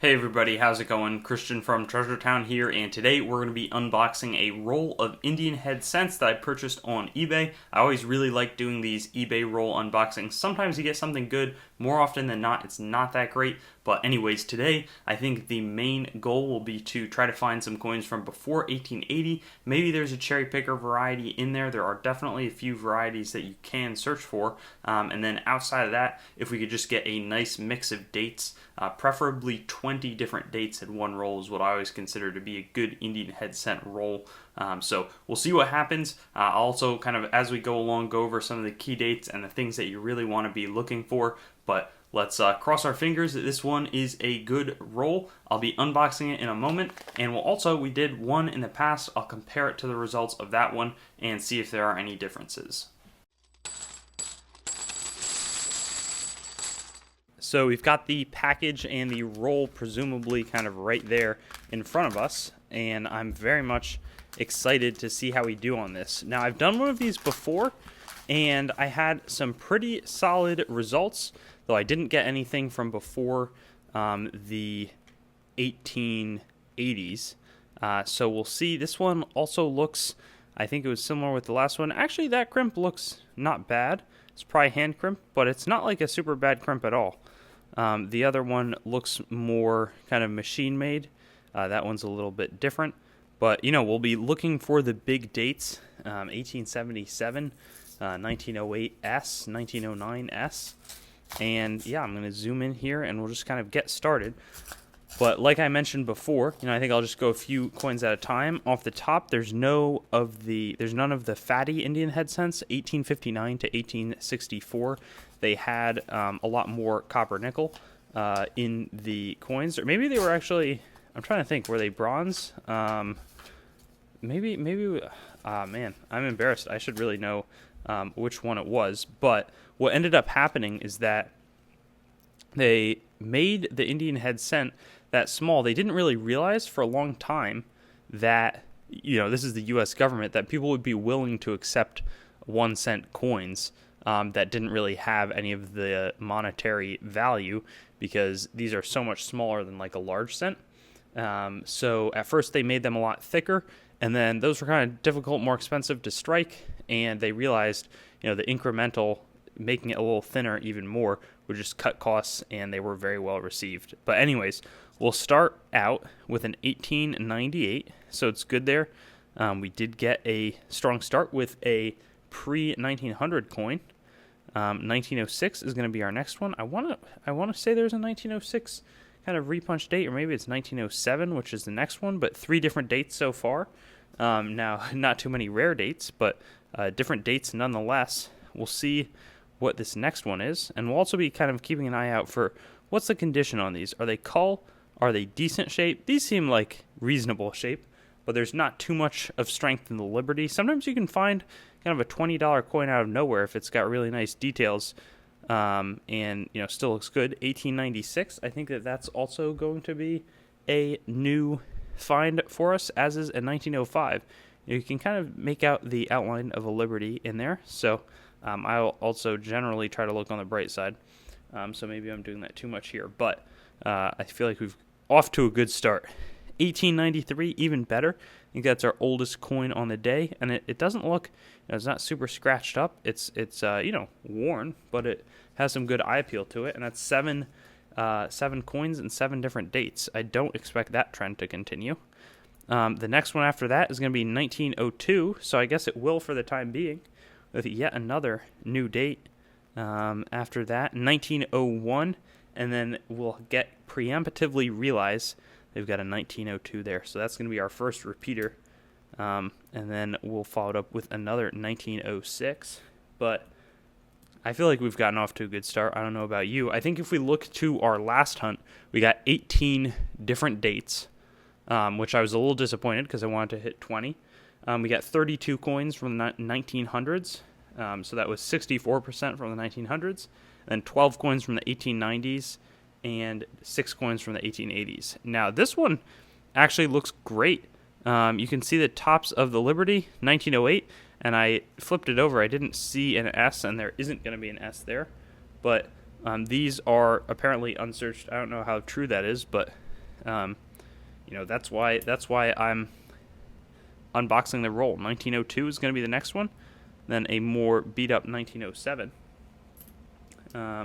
Hey everybody, how's it going? Christian from Treasure Town here, and today we're going to be unboxing a roll of Indian Head cents that I purchased on eBay. I always really like doing these eBay roll unboxings. Sometimes you get something good, more often than not it's not that great. But anyways, today I think the main goal will be to try to find some coins from before 1880. Maybe there's a cherry picker variety in there. There are definitely a few varieties that you can search for. And then outside of that, if we could just get a nice mix of dates, preferably 20 different dates in one roll is what I always consider to be a good Indian Head cent roll. So we'll see what happens. I'll also kind of, as we go along, go over some of the key dates and the things that you really want to be looking for. But let's cross our fingers that this one is a good roll. I'll be unboxing it in a moment, and we did one in the past. I'll compare it to the results of that one and see if there are any differences. So we've got the package and the roll presumably kind of right there in front of us, and I'm very much excited to see how we do on this. Now, I've done one of these before, and I had some pretty solid results, though I didn't get anything from before the 1880s. So we'll see. This one also looks, I think it was similar with the last one. Actually, that crimp looks not bad. It's probably hand crimp, but it's not like a super bad crimp at all. The other one looks more kind of machine made. That one's a little bit different. But, you know, we'll be looking for the big dates, 1877, 1908S, 1909S. And, yeah, I'm going to zoom in here, and we'll just kind of get started. But like I mentioned before, you know, I think I'll just go a few coins at a time. Off the top, there's none of the fatty Indian Head cents, 1859 to 1864. They had a lot more copper nickel in the coins, or maybe they were actually. I'm trying to think. Were they bronze? Maybe. Man, I'm embarrassed. I should really know which one it was. But what ended up happening is that they made the Indian Head cent that small. They didn't really realize for a long time that, you know, this is the U.S. government, that people would be willing to accept 1 cent coins that didn't really have any of the monetary value, because these are so much smaller than like a large cent. So at first they made them a lot thicker, and then those were kind of difficult, more expensive to strike, and they realized, you know, the incremental, making it a little thinner even more, would just cut costs, and they were very well received. But anyways, we'll start out with an 1898, so it's good there. We did get a strong start with a pre-1900 coin. 1906 is going to be our next one. I want to say there's a 1906 kind of repunch date, or maybe it's 1907, which is the next one, but 3 different dates so far. Now, not too many rare dates, but different dates nonetheless. We'll see what this next one is, and we'll also be kind of keeping an eye out for what's the condition on these. Are they cull? Are they decent shape? These seem like reasonable shape, but there's not too much of strength in the Liberty. Sometimes you can find kind of a $20 coin out of nowhere if it's got really nice details, and, you know, still looks good. 1896, I think that's also going to be a new find for us, as is a 1905. You can kind of make out the outline of a Liberty in there, so I'll also generally try to look on the bright side. So maybe I'm doing that too much here, but I feel like we've off to a good start. 1893, even better. I think that's our oldest coin on the day, and it doesn't look, you know, it's not super scratched up. It's you know, worn, but it has some good eye appeal to it, and that's seven coins and 7 different dates. I don't expect that trend to continue. The next one after that is going to be 1902, so I guess it will for the time being, with yet another new date. After that, 1901, and then we'll get preemptively realize they've got a 1902 there. So that's going to be our first repeater. And then we'll follow it up with another 1906. But I feel like we've gotten off to a good start. I don't know about you. I think if we look to our last hunt, we got 18 different dates, which I was a little disappointed because I wanted to hit 20. We got 32 coins from the 1900s. So that was 64% from the 1900s. Then 12 coins from the 1890s. And 6 coins from the 1880s. Now, this one actually looks great. You can see the tops of the Liberty, 1908, and I flipped it over. I didn't see an S, and there isn't going to be an S there. But these are apparently unsearched. I don't know how true that is, but That's why I'm unboxing the roll. 1902 is going to be the next one, then a more beat up 1907.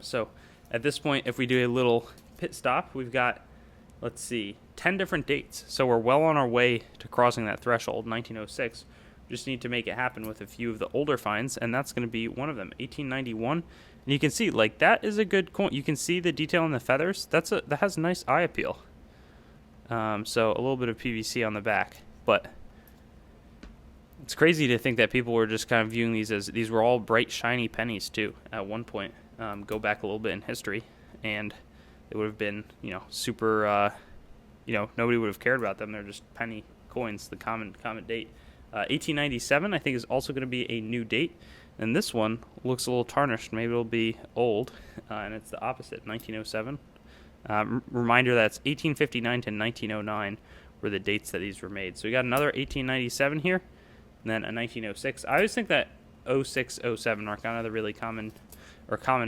So at this point, if we do a little pit stop, we've got, let's see, 10 different dates. So we're well on our way to crossing that threshold, 1906. Just need to make it happen with a few of the older finds, and that's going to be one of them, 1891. And you can see, like, that is a good coin. You can see the detail in the feathers. That has a nice eye appeal. So a little bit of PVC on the back, but it's crazy to think that people were just kind of viewing these as, these were all bright, shiny pennies too at one point. Go back a little bit in history, and they would have been, super, nobody would have cared about them. They're just penny coins, the common date. 1897, I think, is also going to be a new date. And this one looks a little tarnished. Maybe it'll be old, and it's the opposite, 1907. Reminder that it's 1859 to 1909 were the dates that these were made. So we got another 1897 here, and then a 1906. I always think that 06, 07 are kind of the really common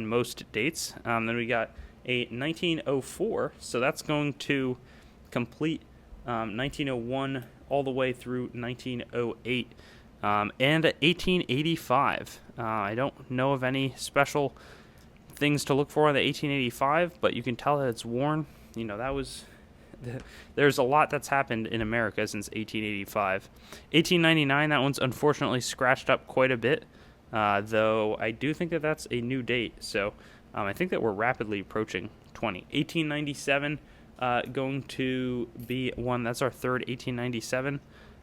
most dates. Then we got a 1904, so that's going to complete 1901 all the way through 1908, and 1885. I don't know of any special things to look for on the 1885, but you can tell that it's worn. There's a lot that's happened in America since 1885. 1899, that one's unfortunately scratched up quite a bit, though I do think that that's a new date, so I think that we're rapidly approaching 20. 1897, going to be one, that's our third 1897,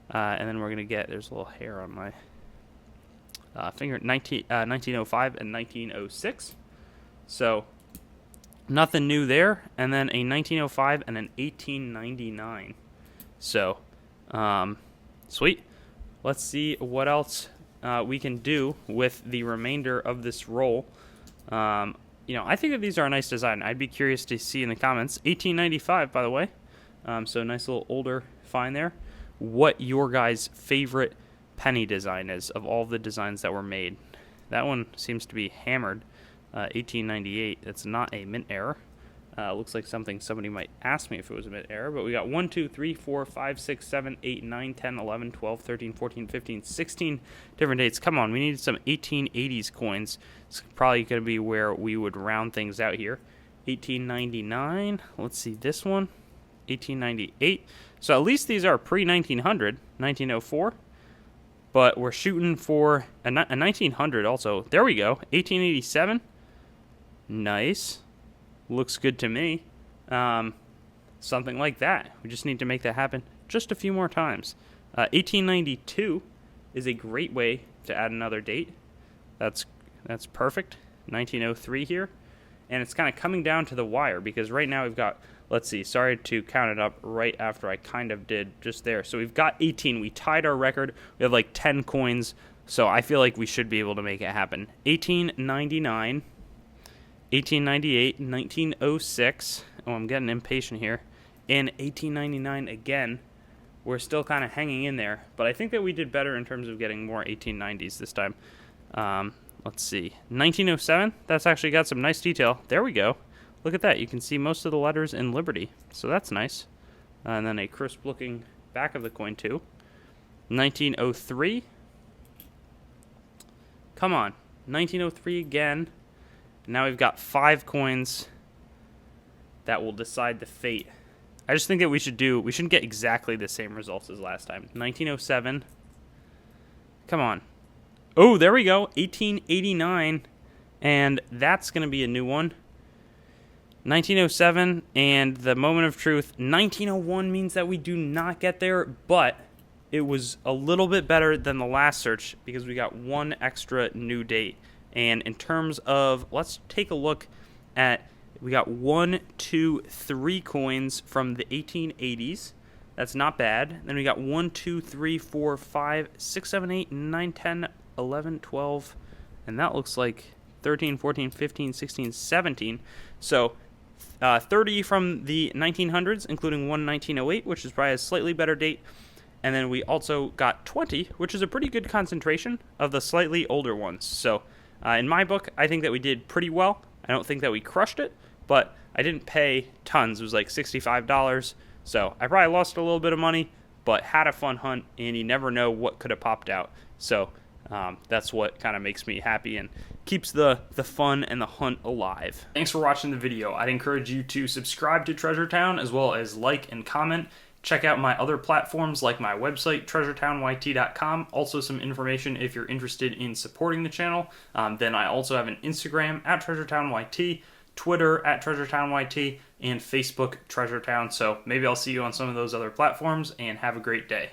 and then we're going to get, there's a little hair on my finger, 1905 and 1906, so nothing new there, and then a 1905 and an 1899, so sweet. Let's see what else we can do with the remainder of this roll. I think that these are a nice design. I'd be curious to see in the comments. 1895, by the way. So nice little older find there. What your guys' favorite penny design is of all the designs that were made. That one seems to be hammered. 1898. That's not a mint error. Looks like something somebody might ask me if it was a mint error. But we got 1, 2, 3, 4, 5, 6, 7, 8, 9, 10, 11, 12, 13, 14, 15, 16 different dates. Come on, we need some 1880s coins. It's probably going to be where we would round things out here. 1899. Let's see this one. 1898. So at least these are pre-1900. 1904. But we're shooting for a 1900 also. There we go. 1887. Nice. Looks good to me. Something like that. We just need to make that happen just a few more times. 1892 is a great way to add another date. That's perfect. 1903 here. And it's kind of coming down to the wire because right now we've got, let's see, sorry to count it up right after I kind of did just there. So we've got 18. We tied our record. We have like 10 coins. So I feel like we should be able to make it happen. 1899. 1898, 1906, oh, I'm getting impatient here, and 1899 again. We're still kind of hanging in there, but I think that we did better in terms of getting more 1890s this time. Let's see, 1907, that's actually got some nice detail. There we go. Look at that. You can see most of the letters in Liberty, so that's nice. And then a crisp-looking back of the coin, too. 1903. Come on, 1903 again. Now we've got 5 coins that will decide the fate. I just think that we shouldn't get exactly the same results as last time. 1907. Come on. Oh, there we go. 1889. And that's going to be a new one. 1907 and the moment of truth. 1901 means that we do not get there, but it was a little bit better than the last search because we got one extra new date. And in terms of, let's take a look at, we got 1, 2, 3 coins from the 1880s. That's not bad. Then we got 1, 2, 3, 4, 5, 6, 7, 8, 9, 10, 11, 12, and that looks like 13, 14, 15, 16, 17. So 30 from the 1900s, including one 1908, which is probably a slightly better date. And then we also got 20, which is a pretty good concentration of the slightly older ones. So in my book, I think that we did pretty well. I don't think that we crushed it, but I didn't pay tons. It was like $65. So I probably lost a little bit of money, but had a fun hunt, and you never know what could have popped out. So that's what kind of makes me happy and keeps the fun and the hunt alive. Thanks for watching the video. I'd encourage you to subscribe to Treasure Town, as well as like and comment. Check out my other platforms like my website, treasuretownYT.com. Also some information if you're interested in supporting the channel. Then I also have an Instagram at TreasureTownYT, Twitter at TreasureTownYT, and Facebook Treasure Town. So maybe I'll see you on some of those other platforms, and have a great day.